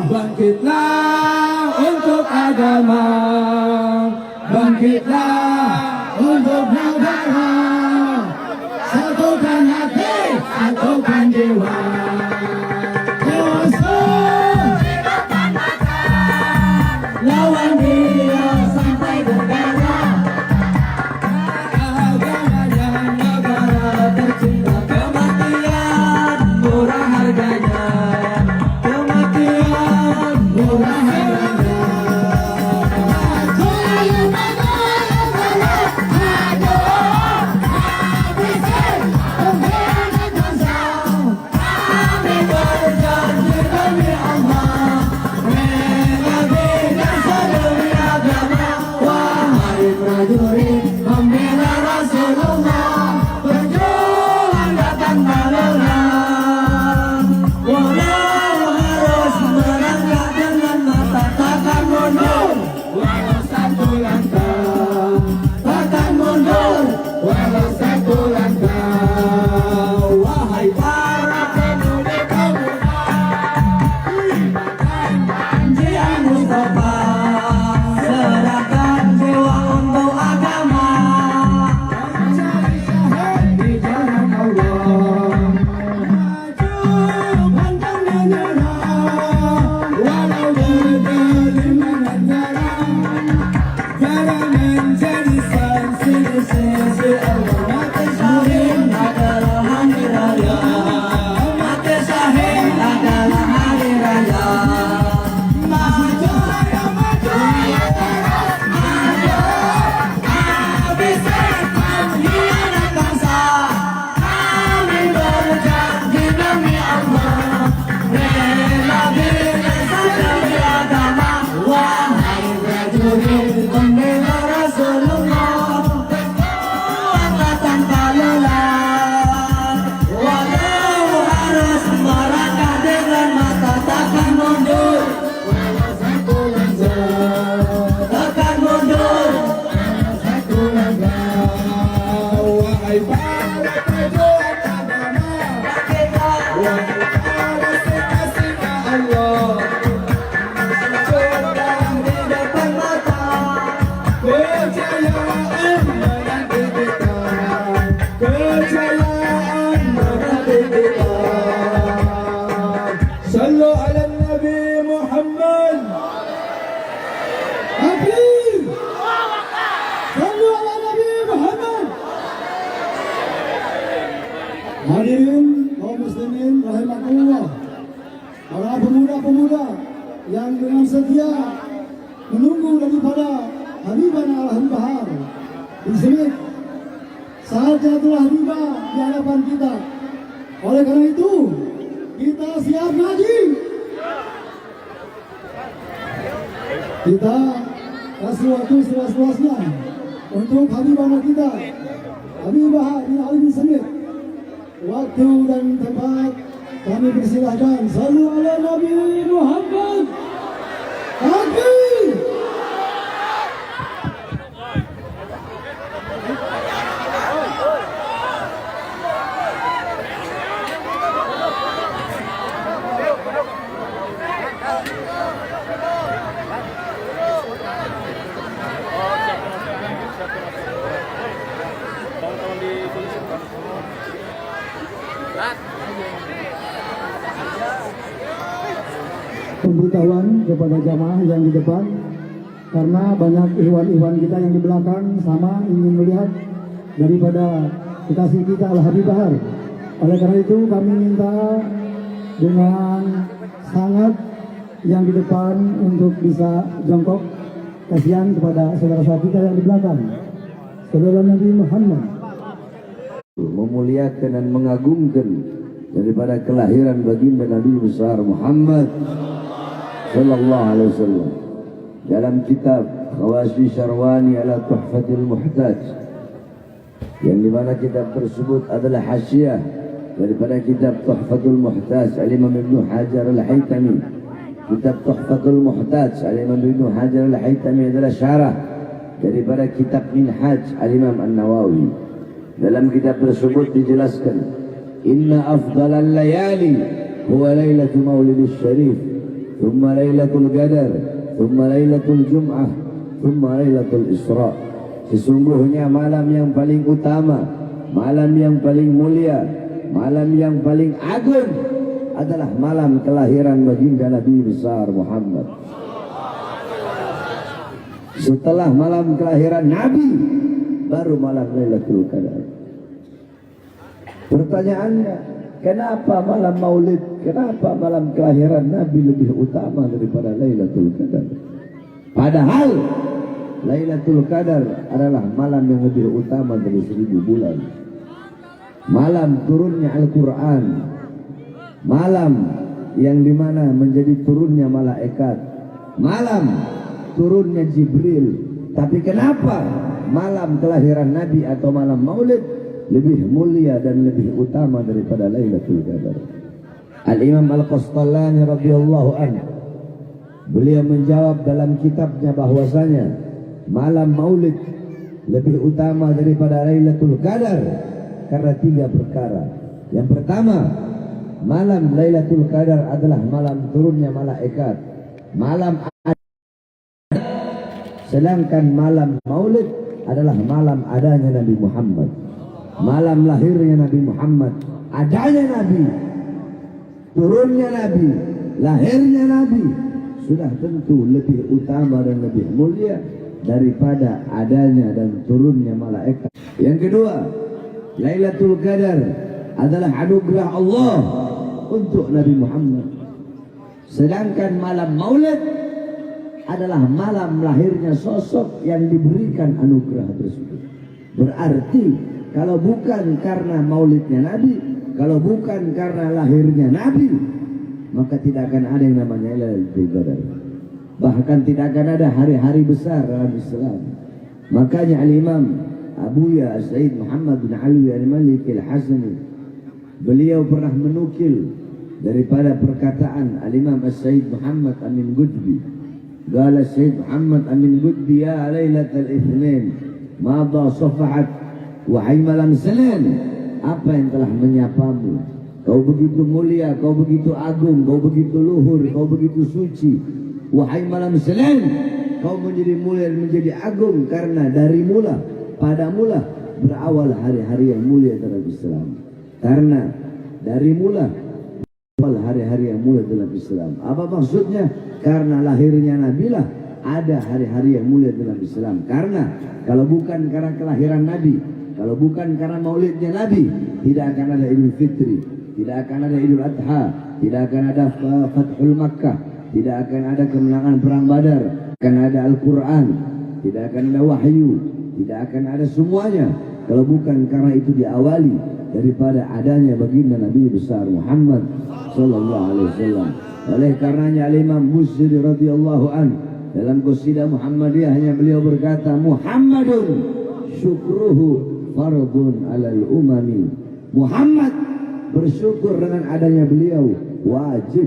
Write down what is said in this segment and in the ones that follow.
Bangkitlah untuk agama, bangkitlah untuk negara, satukan hati, satukan jiwa. Lawan dia sampai negara, agamanya negara tercinta. Kematian murah harganya, kematian murah harganya. Kami berjanji demi Allah, rela binasa demi agama. Wahai prajurit pembela Rasulullah, berjuang gak tanpa lelah. Walau harus melangkah dengan mata, takkan mundur walau satu langkah, takkan mundur walau satu langkah. Wahai para pemuda-pemuda, ibadah janji Mustafa, serahkan jiwa untuk agama, mencari syahid di jalan Allah. Maju pantang menyerah, walau bergelimang negara, karena menjadi saksi di sisi Allah. Mati syahid adalah hari raya, mati syahid adalah hari raya. Maju ayo maju, maju, habiskan pengkhianat bangsa. Kami berjanji demi Allah, rela binasa demi agama. Wahai prajurit pembela Rasulullah, berjuang tak tanpa lelah. Walau harus melangkah dengan mata, takkan mundur walau satu langkah, takkan mundur walau satu langkah. Wahai para pejuang agama, wahai para kekasihnya Allah, sudah di depan mata, kejayaan menanti kita, kejayaan menanti kita. Sallu ala Nabi Muhammad. Takbir. Sallu ala Nabi Muhammad. Hadirin kaum muslimin rahimakumullah, para pemuda-pemuda yang dengan setia menunggu daripada Habibana Al-Bahar di sini, saatnya telah tiba di hadapan kita. Oleh karena itu, kita siap ngaji. Kita kasih waktu seluas-luasnya untuk Habibana kita, Habibah bin Ali bin Samit. Waktu dan tempat kami persilahkan. Sallu ala Nabi Muhammad. Takbir. Pemberitahuan kepada jamaah yang di depan, karena banyak ikhwan-ikhwan kita yang di belakang sama ingin melihat daripada kekasih kita Al-Habib Bahar. Oleh karena itu kami minta dengan sangat yang di depan untuk bisa jongkok, kasihan kepada saudara-saudara kita yang di belakang. Saudara Nabi Muhammad memuliakan dan mengagungkan daripada kelahiran baginda Nabi besar Muhammad sallallahu alaihi wasallam. Dalam kitab Khawashi Syarwani ala Tuhfatil Muhtaj, yang dimana kitab tersebut adalah hasyiah daripada kitab Tuhfatul Muhtaj Al-Imam Ibn Hajar Al-Haytami. Kitab Tuhfatul Muhtaj Al-Imam Ibn Hajar Al-Haytami adalah syarah daripada kitab Minhaj Al-Imam An-Nawawi. Dalam kitab tersebut dijelaskan, inna afdalal layali huwa lailatul maulidis syarif, thumma lailatul qadar, thumma lailatul jum'ah, thumma lailatul isra. Sesungguhnya malam yang paling utama, malam yang paling mulia, malam yang paling agung adalah malam kelahiran baginda Nabi besar Muhammad. Setelah malam kelahiran Nabi, baru malam Lailatul Qadar. Pertanyaannya, kenapa malam maulid, kenapa malam kelahiran Nabi lebih utama daripada Lailatul Qadar? Padahal Lailatul Qadar adalah malam yang lebih utama dari 1000 bulan. Malam turunnya Al-Quran, malam yang dimana menjadi turunnya malaikat, malam turunnya Jibril. Tapi kenapa malam kelahiran Nabi atau malam maulid lebih mulia dan lebih utama daripada Lailatul Qadar? Al-Imam Al-Qastalani radhiyallahu anhu, beliau menjawab dalam kitabnya bahwasanya malam maulid lebih utama daripada Lailatul Qadar karena 3 perkara. Yang pertama, malam Lailatul Qadar adalah malam turunnya malaikat, malam, sedangkan malam maulid adalah malam adanya Nabi Muhammad, malam lahirnya Nabi Muhammad, adanya Nabi, turunnya Nabi, lahirnya Nabi, sudah tentu lebih utama dan lebih mulia daripada adanya dan turunnya malaikat. Yang kedua, Lailatul Qadar adalah anugerah Allah untuk Nabi Muhammad, sedangkan malam maulid adalah malam lahirnya sosok yang diberikan anugerah tersebut. Berarti kalau bukan karena maulidnya Nabi, kalau bukan karena lahirnya Nabi, maka tidak akan ada yang namanya Lailatul Qadar. Bahkan tidak akan ada hari-hari besar dalam Islam. Makanya Al-Imam Abuya Sayyid Muhammad bin Alwi Al-Malik Al-Hasani, beliau pernah menukil daripada perkataan Al-Imam Sayyid Muhammad Amin Qutbi. Qala Sayyid Muhammad Amin Qutbi, ya Lailatul Itsnin madha safahat, wahai malam Senin, apa yang telah menyapamu? Kau begitu mulia, kau begitu agung, kau begitu luhur, kau begitu suci. Wahai malam Senin, kau menjadi mulia, menjadi agung karena dari mula, pada mula berawal hari-hari yang mulia dalam Islam. Karena dari mula berawal hari-hari yang mulia dalam Islam. Apa maksudnya? Karena lahirnya Nabi lah ada hari-hari yang mulia dalam Islam. Karena kalau bukan karena kelahiran Nabi, kalau bukan karena maulidnya Nabi, tidak akan ada Idul Fitri, tidak akan ada Idul Adha, tidak akan ada Fathul Makkah, tidak akan ada kemenangan perang Badar, akan ada Al-Quran, tidak akan ada wahyu, tidak akan ada semuanya kalau bukan karena itu diawali daripada adanya baginda Nabi besar Muhammad sallallahu alaihi wasallam. Oleh karenanya Imam Busiri radhiyallahu an dalam qasidah Muhammadiyahnya beliau berkata, Muhammadun syukruhu fardun alal umami. Muhammad bersyukur dengan adanya beliau wajib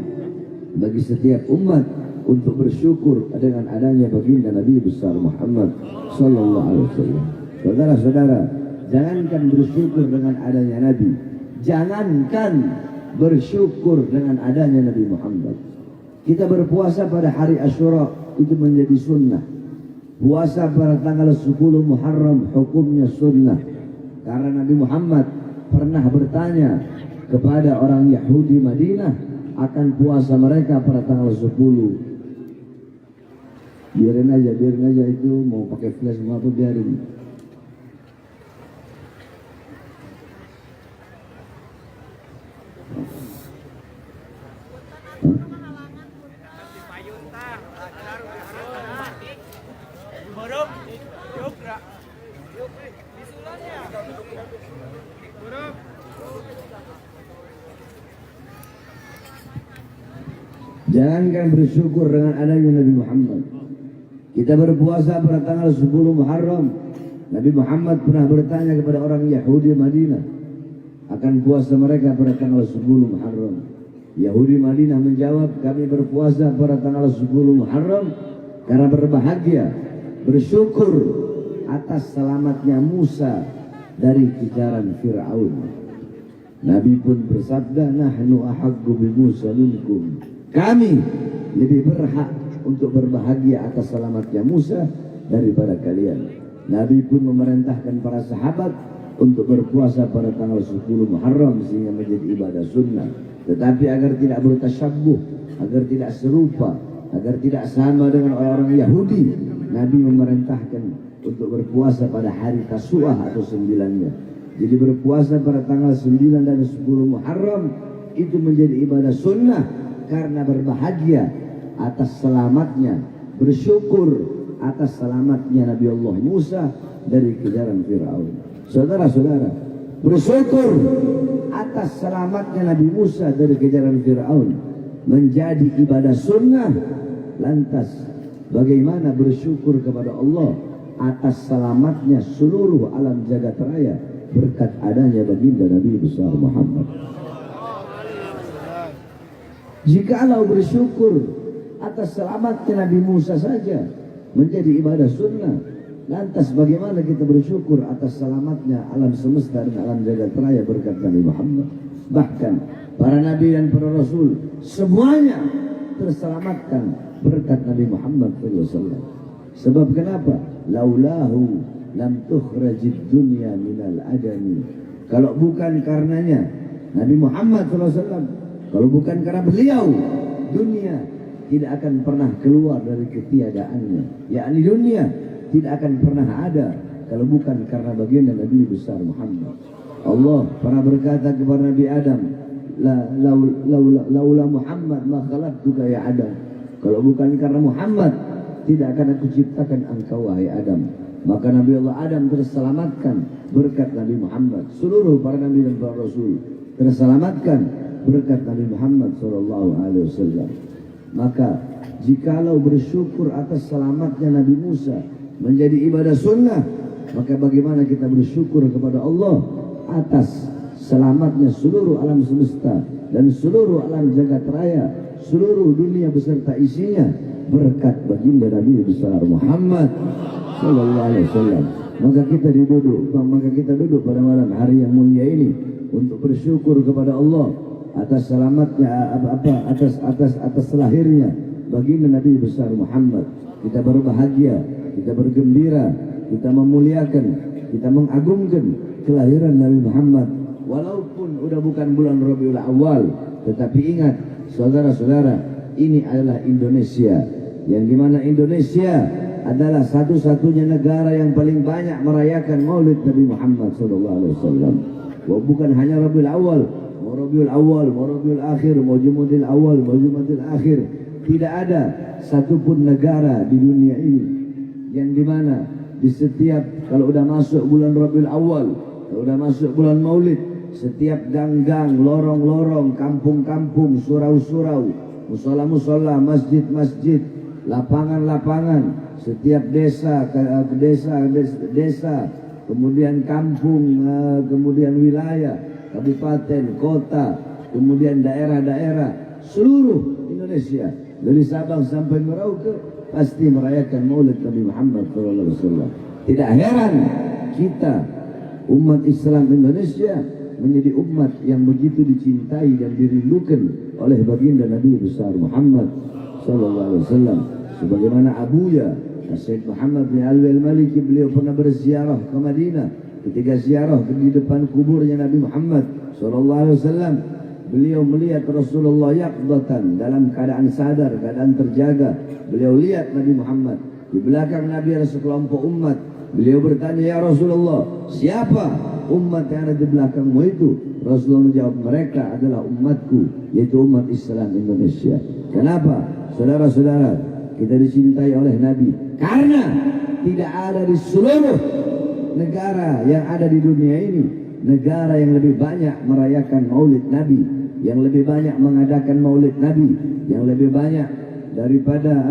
bagi setiap umat untuk bersyukur dengan adanya baginda Nabi besar Muhammad sallallahu alaihi wasallam. Saudara-saudara, jangankan bersyukur dengan adanya Nabi, jangankan bersyukur dengan adanya Nabi Muhammad. Kita berpuasa pada hari Asyura itu menjadi sunnah. Puasa pada tanggal 10 Muharram hukumnya sunnah. Karena Nabi Muhammad pernah bertanya kepada orang Yahudi Madinah akan puasa mereka pada tanggal 10. Biarin aja itu mau pakai flash mau apa biarin. Jangankan bersyukur dengan adanya Nabi Muhammad. Kita berpuasa pada tanggal 10 Muharram. Nabi Muhammad pernah bertanya kepada orang Yahudi Madinah akan puasa mereka pada tanggal 10 Muharram. Yahudi Madinah menjawab, kami berpuasa pada tanggal 10 Muharram karena berbahagia, bersyukur atas selamatnya Musa dari kejaran Fir'aun. Nabi pun bersabda, nahnu ahaqqu bi Musa minkum. Kami lebih berhak untuk berbahagia atas selamatnya Musa daripada kalian. Nabi pun memerintahkan para sahabat untuk berpuasa pada tanggal 10 Muharram sehingga menjadi ibadah sunnah. Tetapi agar tidak bertasyabbuh, agar tidak serupa, agar tidak sama dengan orang-orang Yahudi, Nabi memerintahkan untuk berpuasa pada hari Tasu'ah atau 9-nya. Jadi berpuasa pada tanggal 9 dan 10 Muharram itu menjadi ibadah sunnah karena berbahagia atas selamatnya, bersyukur atas selamatnya Nabi Allah Musa dari kejaran Fir'aun. Saudara-saudara, bersyukur atas selamatnya Nabi Musa dari kejaran Fir'aun menjadi ibadah sunnah. Lantas bagaimana bersyukur kepada Allah atas selamatnya seluruh alam jagat raya berkat adanya baginda Nabi besar Muhammad. Jikalau bersyukur atas selamatnya Nabi Musa saja menjadi ibadah sunnah, lantas bagaimana kita bersyukur atas selamatnya alam semesta dan alam jagat raya berkat Nabi Muhammad? Bahkan para nabi dan para rasul semuanya terselamatkan berkat Nabi Muhammad SAW. Sebab kenapa? Laulahu lam tukhrajid dunya minal adami. Kalau bukan karenanya Nabi Muhammad SAW, kalau bukan karena beliau, dunia tidak akan pernah keluar dari ketiadaannya. Yakni dunia tidak akan pernah ada kalau bukan karena baginda Nabi besar Muhammad. Allah pernah berkata kepada Nabi Adam, laula Muhammad ma khalaqtuka ya Adam. Kalau bukan karena Muhammad, tidak akan aku ciptakan engkau wahai Adam. Maka Nabi Allah Adam terselamatkan berkat Nabi Muhammad. Seluruh para nabi dan para rasul terselamatkan berkat Nabi Muhammad SAW. Maka jikalau bersyukur atas selamatnya Nabi Musa menjadi ibadah sunnah, maka bagaimana kita bersyukur kepada Allah atas selamatnya seluruh alam semesta dan seluruh alam jagat raya, seluruh dunia beserta isinya berkat baginda Nabi besar Muhammad sallallahu alaihi wasallam. Maka kita duduk pada malam hari yang mulia ini untuk bersyukur kepada Allah atas selamatnya atas lahirnya baginda Nabi besar Muhammad. Kita berbahagia, kita bergembira, kita memuliakan, kita mengagungkan kelahiran Nabi Muhammad. Walaupun udah bukan bulan Rabiul Awal, tetapi ingat saudara-saudara, ini adalah Indonesia, yang dimana Indonesia adalah satu-satunya negara yang paling banyak merayakan Maulid Nabi Muhammad SAW. Bukan hanya Rabiul Awal, mau Rabiul Awal, mau Rabiul Akhir, mau Jumadil Awal, mau Jumadil Akhir, tidak ada satupun negara di dunia ini yang dimana di setiap kalau udah masuk bulan Rabiul Awal, kalau udah masuk bulan Maulid, setiap gang-gang, lorong-lorong, kampung-kampung, surau-surau, musola-musola, masjid-masjid, lapangan-lapangan, setiap desa, kemudian kampung, kemudian wilayah, kabupaten, kota, kemudian daerah-daerah, seluruh Indonesia dari Sabang sampai Merauke pasti merayakan Maulid Nabi Muhammad SAW. Tidak heran kita umat Islam Indonesia menjadi umat yang begitu dicintai dan dirindukan oleh baginda Nabi besar Muhammad SAW. Sebagaimana Abuya Sayyid Muhammad bin Alwi al-Maliki, beliau pernah berziarah ke Madinah. Ketika ziarah di depan kuburnya Nabi Muhammad SAW, beliau melihat Rasulullah yaqdatan, dalam keadaan sadar, keadaan terjaga. Beliau lihat Nabi Muhammad. Di belakang Nabi ada sekelompok umat. Beliau bertanya, ya Rasulullah, siapa umat yang ada di belakangmu itu? Rasulullah menjawab, mereka adalah umatku, yaitu umat Islam Indonesia. Kenapa? Saudara-saudara, kita dicintai oleh Nabi karena tidak ada di seluruh negara yang ada di dunia ini negara yang lebih banyak merayakan Maulid Nabi, yang lebih banyak mengadakan Maulid Nabi, yang lebih banyak daripada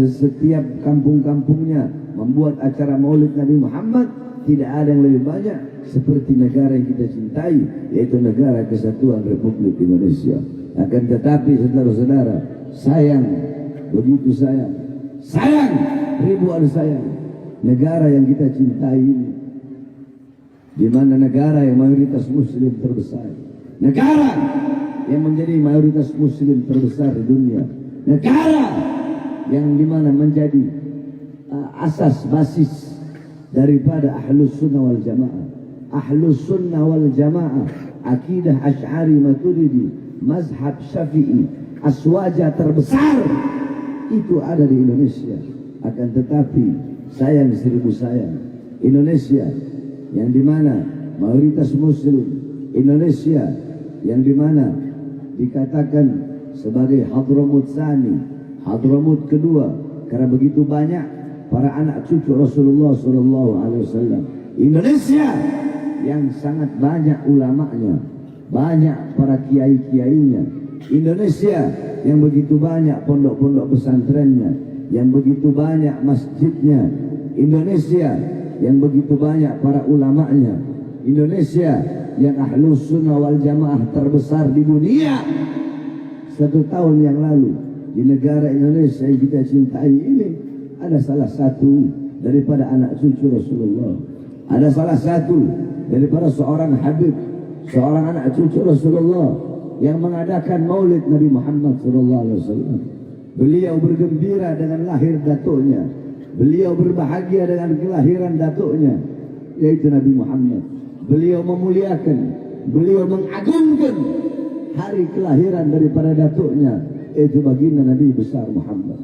setiap kampung-kampungnya membuat acara Maulid Nabi Muhammad. Tidak ada yang lebih banyak seperti negara yang kita cintai, yaitu negara Kesatuan Republik Indonesia. Akan tetapi saudara-saudara, sayang, begitu sayang, ribuan sayang, negara yang kita cintai ini di mana negara yang mayoritas muslim terbesar, negara yang menjadi mayoritas muslim terbesar di dunia, negara yang dimana menjadi asas basis daripada ahlus sunnah wal jamaah. Ahlus sunnah wal jamaah, akidah Asy'ari Maturidi, mazhab Syafi'i, aswaja terbesar itu ada di Indonesia. Akan tetapi sayang seribu sayang, Indonesia yang dimana mayoritas muslim, Indonesia yang dimana dikatakan sebagai Hadramut Tsani, Hadramut kedua, karena begitu banyak para anak cucu Rasulullah SAW. Indonesia yang sangat banyak ulamanya, banyak para kiai-kiainya. Indonesia yang begitu banyak pondok-pondok pesantrennya, yang begitu banyak masjidnya. Indonesia yang begitu banyak para ulamanya. Indonesia yang ahlus sunnah wal jamaah terbesar di dunia. 1 tahun yang lalu di negara Indonesia yang kita cintai ini ada salah satu daripada anak cucu Rasulullah, ada salah satu daripada seorang Habib, seorang anak cucu Rasulullah yang mengadakan maulid Nabi Muhammad SAW. Beliau bergembira dengan lahir datuknya, beliau berbahagia dengan kelahiran datuknya, yaitu Nabi Muhammad. Beliau memuliakan, beliau mengagungkan hari kelahiran daripada datuknya, yaitu baginda Nabi besar Muhammad.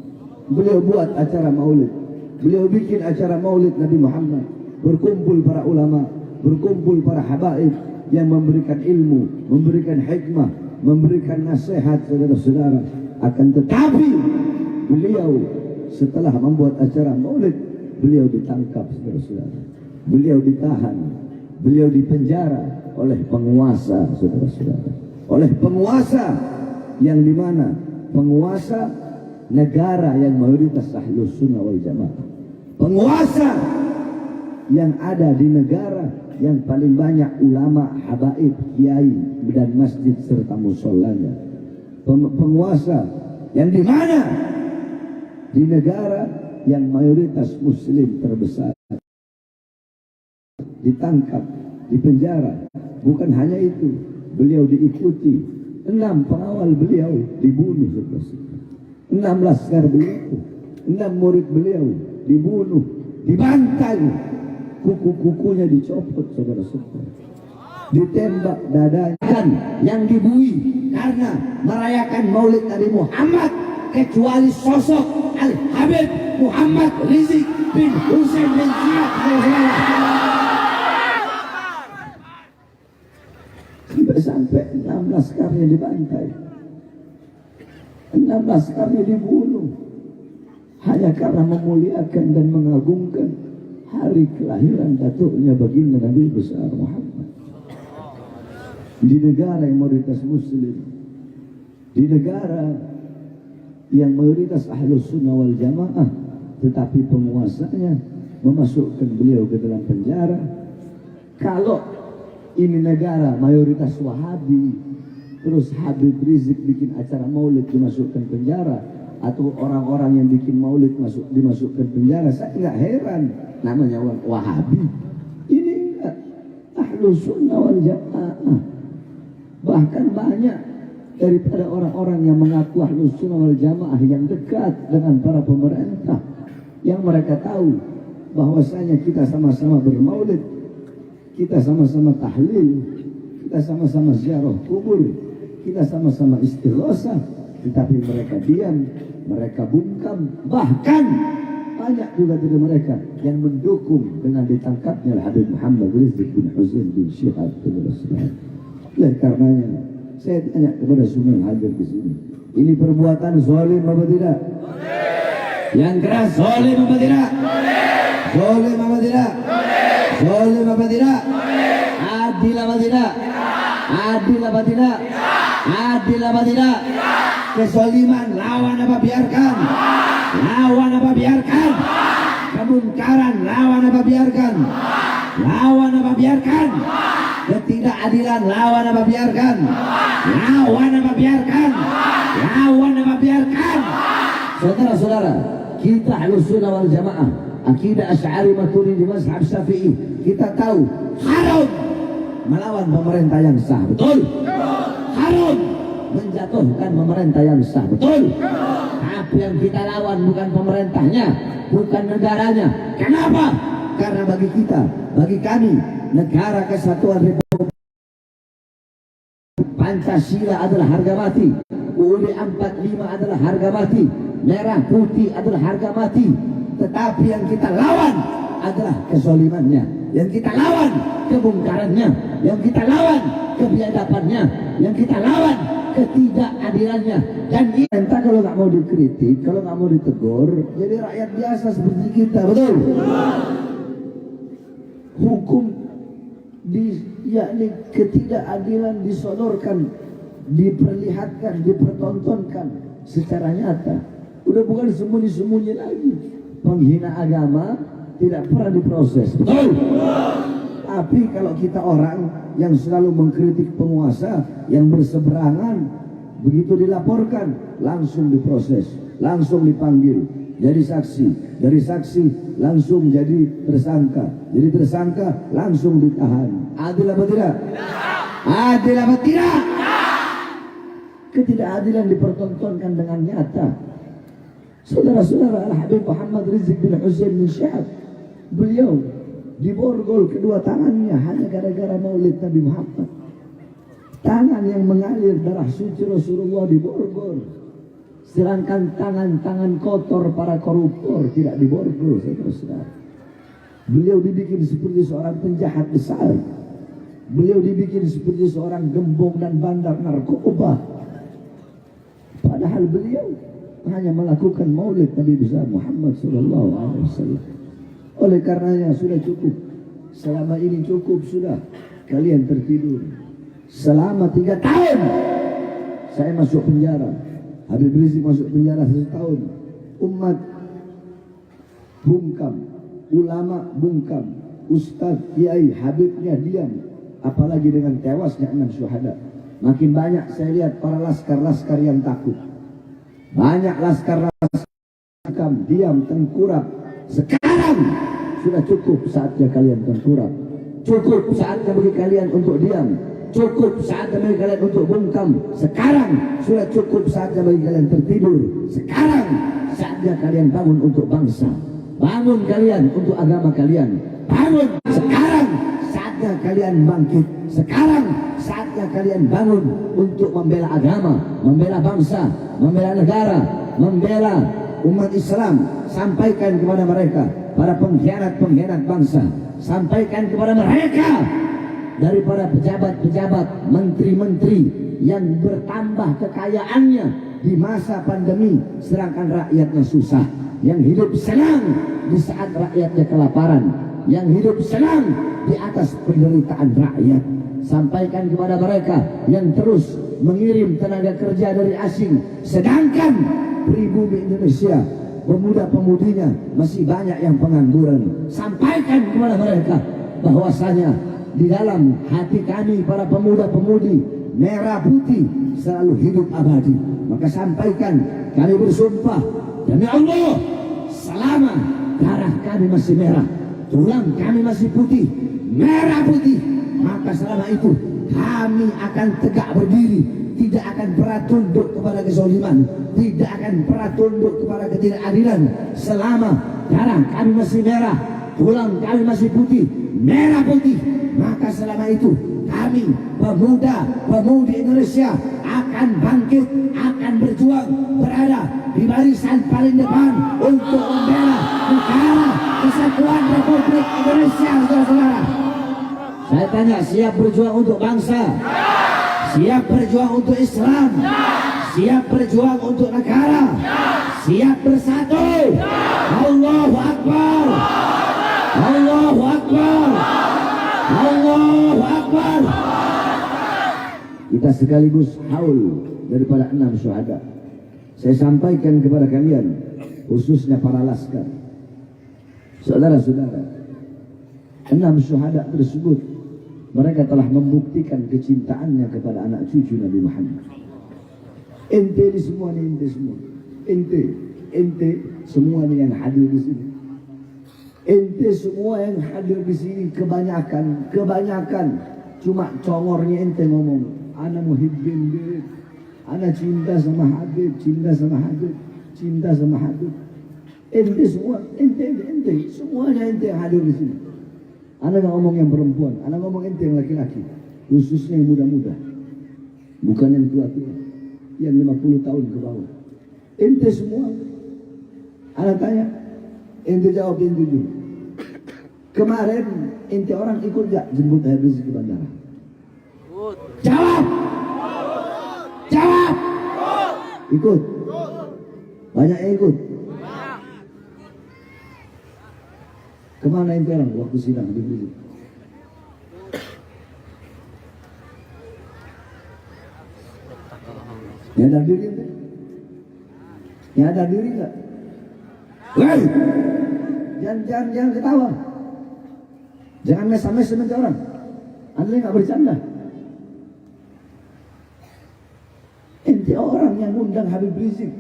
Beliau buat acara maulid, beliau bikin acara maulid Nabi Muhammad. Berkumpul para ulama, berkumpul para habaib yang memberikan ilmu, memberikan hikmah, memberikan nasihat saudara-saudara. Akan tetapi beliau setelah membuat acara maulid, beliau ditangkap saudara-saudara, beliau ditahan, beliau dipenjara oleh penguasa saudara-saudara, oleh penguasa yang dimana penguasa negara yang mayoritas ahlus sunnah wal jamaah, penguasa yang ada di negara yang paling banyak ulama, habaib, kiai dan masjid serta musholanya, penguasa yang di mana di negara yang mayoritas muslim terbesar ditangkap, dipenjara. Bukan hanya itu, beliau diikuti 6 pengawal beliau dibunuh, 6 laskar beliau, 6 murid beliau dibunuh, dibantai, kuku-kukunya dicopot saudara-saudara, ditembak dadanya, yang dibui karena merayakan maulid Nabi Muhammad kecuali sosok Al-Habib Muhammad Rizik bin Husain bin Ziyad. Sampai 6 laskarnya dibantai, 6 laskarnya dibunuh hanya karena memuliakan dan mengagungkan hari kelahiran datuknya baginda Nabi besar Muhammad. Di negara yang mayoritas muslim, di negara yang mayoritas ahlus sunnah wal jamaah, tetapi penguasanya memasukkan beliau ke dalam penjara. Kalau ini negara mayoritas Wahabi, terus Habib Rizik bikin acara maulid dimasukkan penjara, atau orang-orang yang bikin maulid dimasukkan penjara, saya nggak heran, namanya Wahabi. Ini enggak ahlus sunnah wal jamaah. Bahkan banyak daripada orang-orang yang mengaku ahlus sunnah wal jamaah yang dekat dengan para pemerintah, yang mereka tahu bahwasanya kita sama-sama bermaulid, kita sama-sama tahlil, kita sama-sama ziarah kubur, kita sama-sama istighosah, tetapi mereka diam, mereka bungkam. Bahkan banyak juga dari mereka yang mendukung dengan ditangkapnya Habib Muhammad Rizik bin Husain bin Syihab. Oleh karenanya saya tanya kepada semua yang hadir di sini, ini perbuatan zalim apa tidak? Yang keras, zalim apa tidak? Zalim apa tidak? Zalim apa tidak? Adil apa tidak? Adil apa tidak? Adil apa tidak? Kezaliman lawan apa biarkan? Lawan apa biarkan? Kemungkaran lawan apa biarkan? Lawan apa biarkan? Ketidakadilan lawan apa biarkan? Lawan apa biarkan? Lawan apa biarkan? Saudara-saudara, kita ahlus sunnah wal jamaah akidah Asy'ari Maturidi mazhab Syafi'i, kita tahu haram melawan pemerintah yang sah, betul? Haram menjatuhkan pemerintah yang sah, betul? Tapi yang kita lawan bukan pemerintahnya, bukan negaranya. Kenapa? Karena bagi kita, bagi kami, negara kesatuan Republik Pancasila adalah harga mati, UUD 45 adalah harga mati, merah putih adalah harga mati. Tetapi yang kita lawan adalah kezalimannya, yang kita lawan kebongkarannya, yang kita lawan kebiadabannya, yang kita lawan ketidakadilannya. Dan entah kalau nggak mau dikritik, kalau nggak mau ditegur, jadi rakyat biasa seperti kita, betul? Hukum yakni ketidakadilan disodorkan, diperlihatkan, dipertontonkan secara nyata. Udah bukan sembunyi-sembunyi lagi. Penghina agama tidak pernah diproses, betul? Tapi kalau kita orang yang selalu mengkritik penguasa yang berseberangan, begitu dilaporkan langsung diproses, langsung dipanggil jadi saksi, dari saksi langsung jadi tersangka, jadi tersangka langsung ditahan. Adil apa tidak? Adil apa tidak? Ketidakadilan dipertontonkan dengan nyata. Saudara-saudara, Al-Habib Muhammad Rizik bin Husain bin Syihab, beliau diborgol kedua tangannya hanya gara-gara maulid Nabi Muhammad. Tangan yang mengalir darah suci Rasulullah diborgol, sedangkan tangan-tangan kotor para koruptor tidak diborgol. Saudara-saudara, beliau dibikin seperti seorang penjahat besar, beliau dibikin seperti seorang gembong dan bandar narkoba, padahal beliau hanya melakukan maulid Nabi besar Muhammad sallallahu alaihi wasallam. Oleh karenanya sudah cukup, selama ini cukup sudah kalian tertidur. Selama 3 tahun saya masuk penjara, Habib Rizik masuk penjara 1 tahun, umat bungkam, ulama bungkam, ustaz, kiai, habibnya diam, apalagi dengan tewasnya 6 syuhada. Makin banyak saya lihat para laskar-laskar yang takut. Banyak laskar-laskar diam, tengkurap. Sekarang sudah cukup saatnya kalian tengkurap. Cukup saatnya bagi kalian untuk diam. Cukup saatnya bagi kalian untuk bungkam. Sekarang sudah cukup saatnya bagi kalian tertidur. Sekarang saatnya kalian bangun untuk bangsa. Bangun kalian untuk agama kalian. Bangun. Sekarang saatnya kalian bangkit. Sekarang saatnya kalian bangun untuk membela agama, membela bangsa, membela negara, membela umat Islam. Sampaikan kepada mereka, para pengkhianat-pengkhianat bangsa, sampaikan kepada mereka daripada pejabat-pejabat, menteri-menteri yang bertambah kekayaannya di masa pandemi, sedangkan rakyatnya susah, yang hidup senang di saat rakyatnya kelaparan, yang hidup senang di atas penderitaan rakyat. Sampaikan kepada mereka yang terus mengirim tenaga kerja dari asing, sedangkan pribumi Indonesia, pemuda-pemudinya masih banyak yang pengangguran. Sampaikan kepada mereka bahwasanya di dalam hati kami para pemuda-pemudi merah putih selalu hidup abadi. Maka sampaikan, kami bersumpah demi Allah, selama darah kami masih merah, tulang kami masih putih, merah putih, maka selama itu kami akan tegak berdiri, tidak akan pernah tunduk kepada kezaliman, tidak akan pernah tunduk kepada ketidakadilan. Selama darah kami masih merah, tulang kami masih putih, merah putih, maka selama itu kami pemuda-pemudi Indonesia akan bangkit, akan berjuang, berada di barisan paling depan untuk membela negara kesatuan Republik Indonesia. Saudara-saudara, saya tanya, siap berjuang untuk bangsa? Siap berjuang untuk Islam? Siap berjuang untuk negara? Siap bersatu? Allahu Akbar! Allahu Akbar! Allahu Akbar! Kita sekaligus haul daripada 6 syuhada. Saya sampaikan kepada kalian, khususnya para laskar, saudara-saudara, 6 syuhada tersebut mereka telah membuktikan kecintaannya kepada anak cucu Nabi Muhammad. Ente ini semua nih, ente semua, ente semua nih yang hadir di sini. Ente semua yang hadir di sini kebanyakan cuma congornya ente ngomong, ana muhibbin bid, ana cinta sama Habib, cinta sama Habib, cinta sama Habib. Ente semua, ente semuanya ente yang hadir di sini. Ana nggak ngomong yang perempuan, ana ngomong ente yang laki-laki, khususnya yang muda-muda, bukan yang tua-tua, yang 50 tahun ke bawah. Ente semua, ana tanya, ente jawab yang jujur. Kemarin ente orang ikut gak jemput Habib Rizik ke bandara? Jawab! Jawab! Ikut? Banyak yang ikut? Kemana ente orang waktu sidang Habib Rizik? Nyadar diri ente? Nyadar diri gak? Hei! Jangan ketawa. Jangan mes-mes sama orang. Anda nggak bercanda. Ente orang yang undang Habib Rizik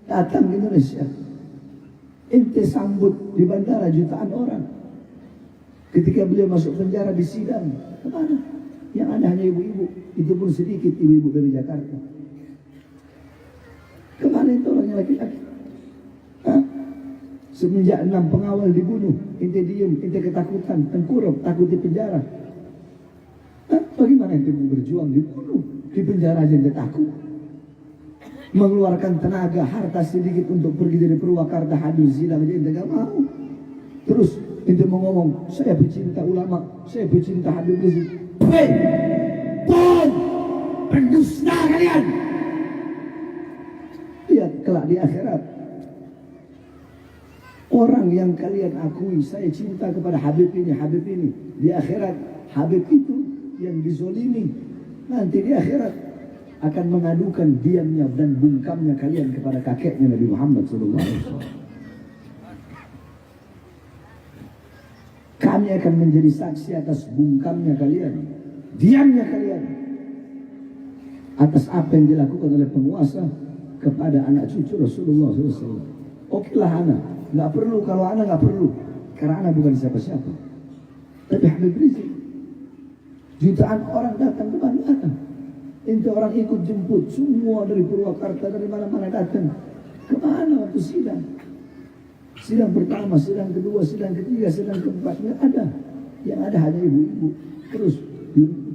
datang ke Indonesia. Ente sambut di bandara jutaan orang. Ketika beliau masuk penjara di sidang, kemana? Yang ada hanya ibu-ibu. Itu pun sedikit ibu-ibu dari Jakarta. Kemana itu orangnya laki-laki? Semenjak 6 pengawal dibunuh, ente diem, ente ketakutan, tengkurap, takut di penjara. Bagaimana ente mau berjuang dibunuh? Di penjara aja ente takut. Mengeluarkan tenaga, harta sedikit untuk pergi dari Purwakarta hadir sidang aja ente gak mau. Terus ente mau ngomong, saya pecinta ulama, saya pecinta Habib Rizik. Hei, pendusta kalian. Lihat kelak di akhirat. Orang yang kalian akui, saya cinta kepada Habib ini, di akhirat Habib itu yang dizolimi, nanti di akhirat akan mengadukan diamnya dan bungkamnya kalian kepada kakeknya Nabi Muhammad SAW. Kami akan menjadi saksi atas bungkamnya kalian, diamnya kalian, atas apa yang dilakukan oleh penguasa kepada anak cucu Rasulullah SAW. Okelah anak. Nggak perlu, kalau anak nggak perlu, karena anak bukan siapa-siapa. Tapi Habib Rizik, jutaan orang datang ke bandara. Ente orang ikut jemput, semua dari Purwakarta, dari mana-mana datang. Kemana waktu sidang? Sidang pertama, sidang kedua, sidang ketiga, sidang keempat, nggak ada. Yang ada hanya ibu-ibu. Terus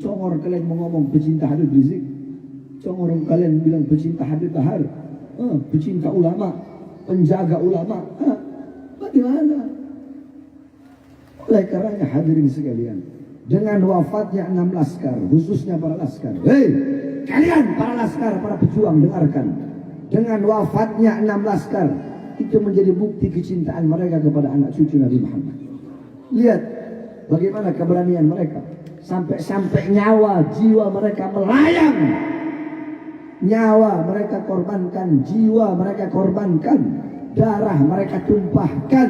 congor kalian mau ngomong pecinta Habib Rizik, congor kalian bilang pecinta Habib Bahar, pecinta ulama, penjaga ulama. Bagaimana? Oleh karenanya hadirin sekalian, dengan wafatnya 6 laskar, khususnya para laskar. Hei, kalian para laskar, para pejuang, dengarkan. Dengan wafatnya 6 laskar, itu menjadi bukti kecintaan mereka kepada anak cucu Nabi Muhammad. Lihat bagaimana keberanian mereka. Sampai-sampai nyawa, jiwa mereka melayang. Nyawa mereka korbankan, jiwa mereka korbankan, darah mereka tumpahkan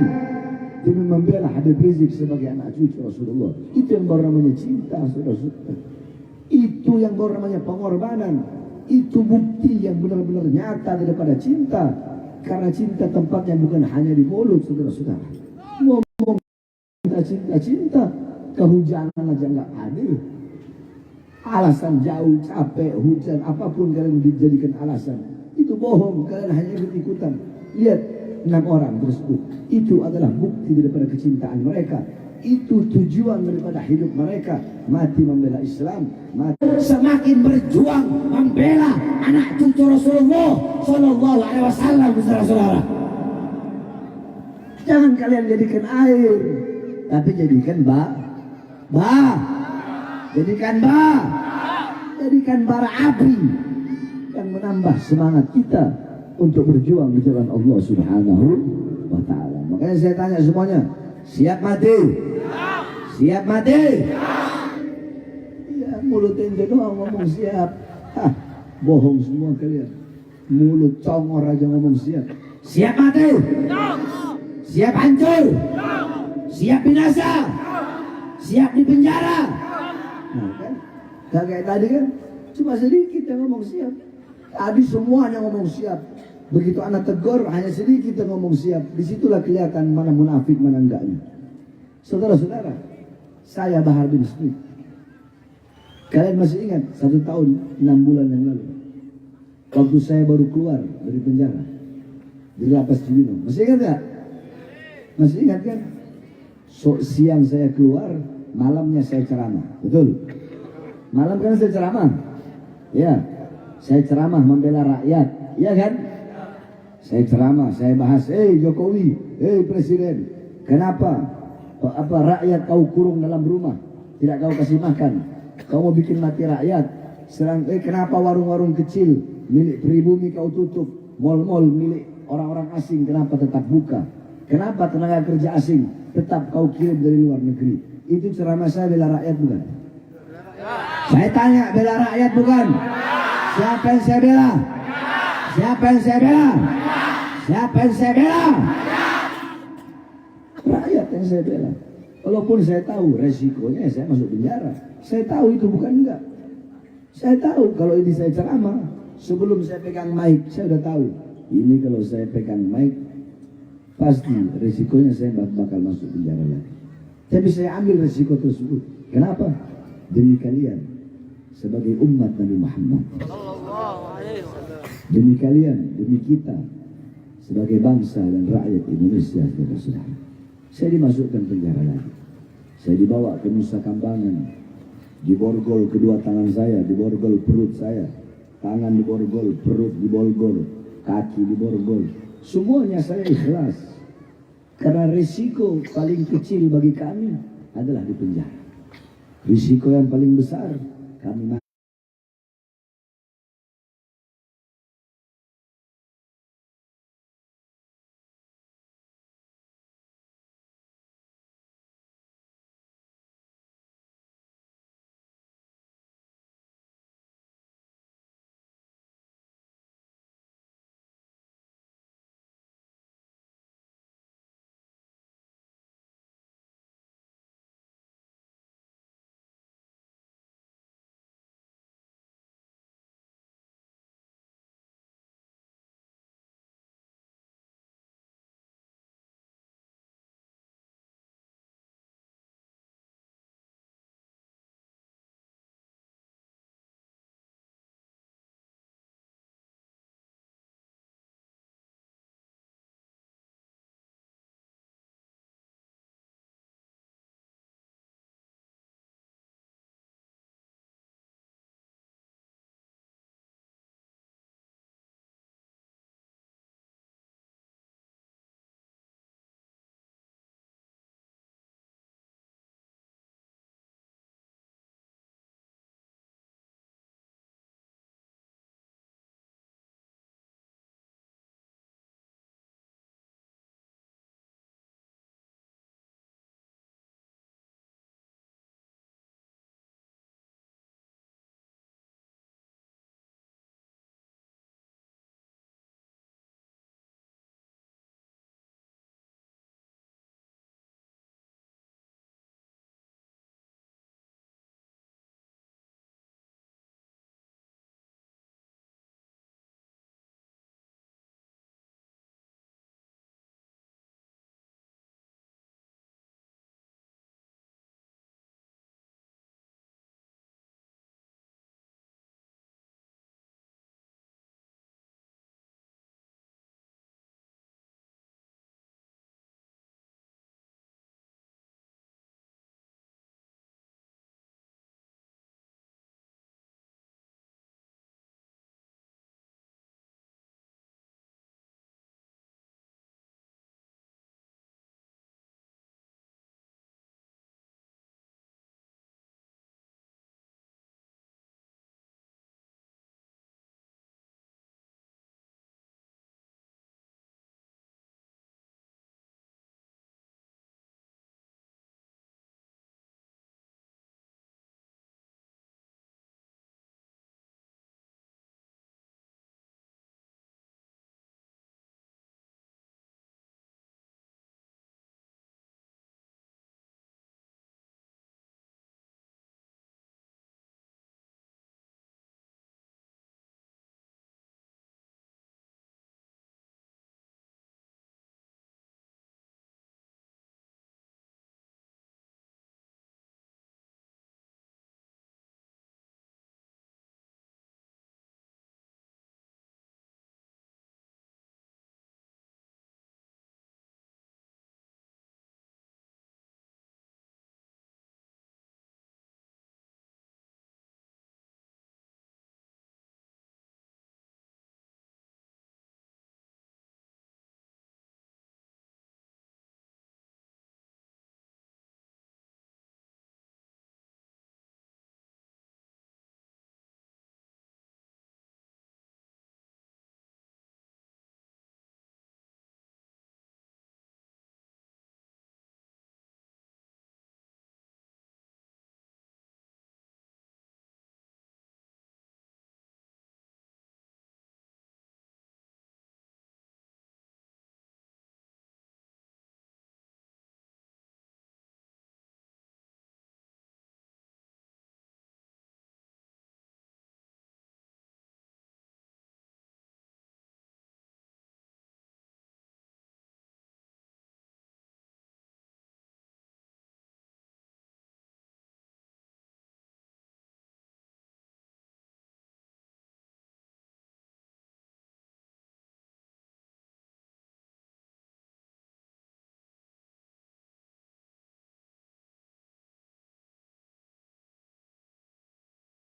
demi membela Habib Rizik sebagai anak cucu Rasulullah. Itu yang baru namanya cinta, saudara-saudara. Itu yang baru namanya pengorbanan. Itu bukti yang benar-benar nyata daripada cinta. Karena cinta tempatnya bukan hanya di mulut, saudara-saudara. Ngomong cinta, kehujanan aja nggak adil. Alasan jauh, capek, hujan, apapun kalian dijadikan alasan. Itu bohong, kalian hanya ikut-ikutan. Lihat 6 orang tersebut. Itu adalah bukti daripada kecintaan mereka. Itu tujuan daripada hidup mereka. Mati membela Islam. Semakin berjuang membela anak cucu Rasulullah Sallallahu Alaihi Wasallam, saudara-saudara. Jangan kalian jadikan air, tapi jadikan jadikan bara api yang menambah semangat kita untuk berjuang di jalan Allah Subhanahu wa Ta'ala. Makanya saya tanya semuanya, siap mati? Siap mati? Ya, mulut ente doang ngomong siap. Bohong semua kalian. Mulut congor aja ngomong siap. Siap mati? Siap hancur? Siap binasa? Siap di penjara? Nah, kan? Gak kayak tadi kan? Cuma sedikit yang ngomong siap. Tadi semuanya ngomong siap. Begitu anak tegur, hanya sedikit kita ngomong siap. Disitulah kelihatan mana munafik, mana enggaknya. Saudara-saudara, saya Bahar bin Smith. Kalian masih ingat 1 tahun 6 bulan yang lalu, waktu saya baru keluar dari penjara di lapas Cibinong. Masih ingat gak? Masih ingat kan? Siang saya keluar, malamnya saya ceramah. Betul? Malam kan saya ceramah. Ya, saya ceramah membela rakyat. Iya kan? Saya ceramah, saya bahas, Jokowi, Presiden, kenapa? Apa rakyat kau kurung dalam rumah, tidak kau kasih makan, kau mau bikin mati rakyat? Kenapa warung-warung kecil milik pribumi kau tutup, mal-mal milik orang-orang asing kenapa tetap buka? Kenapa tenaga kerja asing tetap kau kirim dari luar negeri? Itu ceramah saya bela rakyat bukan? Saya tanya, bela rakyat bukan? Siapa yang saya bela? Siapa yang saya bela? Siapa yang saya bela? Rakyat yang saya bela. Walaupun saya tahu resikonya saya masuk penjara. Saya tahu itu bukan enggak. Saya tahu kalau ini saya ceramah. Sebelum saya pegang mic, saya udah tahu. Ini kalau saya pegang mic, pasti resikonya saya bakal masuk penjara lagi. Tapi saya ambil resiko tersebut. Kenapa? Demi kalian sebagai umat Nabi Muhammad. Demi kalian, demi kita sebagai bangsa dan rakyat Indonesia, saudara-saudara. Saya dimasukkan penjara lagi. Saya dibawa ke Nusa Kambangan, diborgol kedua tangan saya, diborgol perut saya, tangan diborgol, perut diborgol, kaki diborgol. Semuanya saya ikhlas. Karena risiko paling kecil bagi kami adalah di penjara. Risiko yang paling besar kami